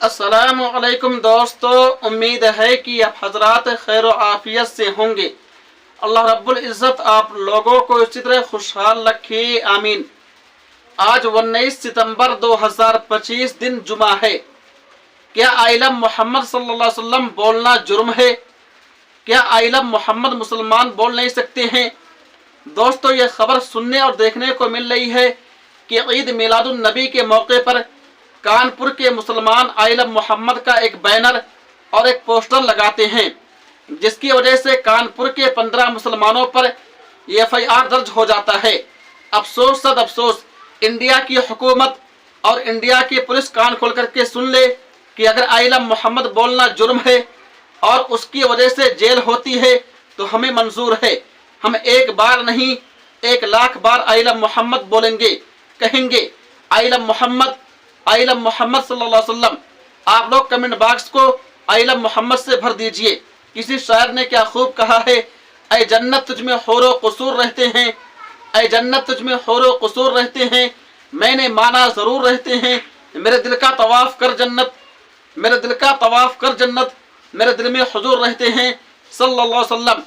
अस्सलामुअलैकुम दोस्तों, उम्मीद है कि आप हजरात खैर आफियत से होंगे। अल्लाह रब्बुल इज़्ज़त आप लोगों को इसी तरह खुशहाल रखे, आमीन। आज 19 सितंबर 2025 दिन जुमा है। क्या आइलम मोहम्मद सल्लल्लाहु अलैहि वसल्लम बोलना जुर्म है? क्या आइलम मोहम्मद मुसलमान बोल नहीं सकते हैं? दोस्तों, ये खबर सुनने और देखने को मिल रही है कि ईद मिलादुन नबी के मौके पर कानपुर के मुसलमान आइलम मोहम्मद का एक बैनर और एक पोस्टर लगाते हैं, जिसकी वजह से कानपुर के 15 मुसलमानों पर FIR दर्ज हो जाता है। अफसोस सद अफसोस, इंडिया की हुकूमत और इंडिया की पुलिस कान खोल करके सुन ले कि अगर आइलम मोहम्मद बोलना जुर्म है और उसकी वजह से जेल होती है तो हमें मंजूर है। हम एक बार नहीं 1 लाख बार आइलम मोहम्मद बोलेंगे, कहेंगे आइलम मोहम्मद, आइलम मोहम्मद सल्लल्लाहु अलैहि वसल्लम। आप लोग कमेंट बॉक्स को आइलम मोहम्मद से भर दीजिए। किसी शायर ने क्या खूब कहा है, ऐ जन्नत तुझ में हौरो कसूर रहते हैं, ऐ जन्नत तुझ में हौरो कसूर रहते हैं, मैंने माना जरूर रहते हैं, मेरे दिल का तवाफ कर जन्नत, मेरे दिल का तवाफ कर जन्नत, मेरे दिल में हुजूर रहते हैं सल्लल्लाहु अलैहि वसल्लम।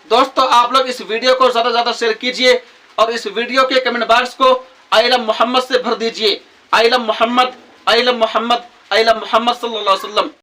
दोस्तों, आप लोग इस वीडियो को ज़्यादा से ज़्यादा शेयर कीजिए और इस वीडियो के कमेंट बॉक्स को आइलम मोहम्मद से भर दीजिए। आइलम मोहम्मद, आइलम मोहम्मद, आइलम मोहम्मद सल्लल्लाहु अलैहि वसल्लम।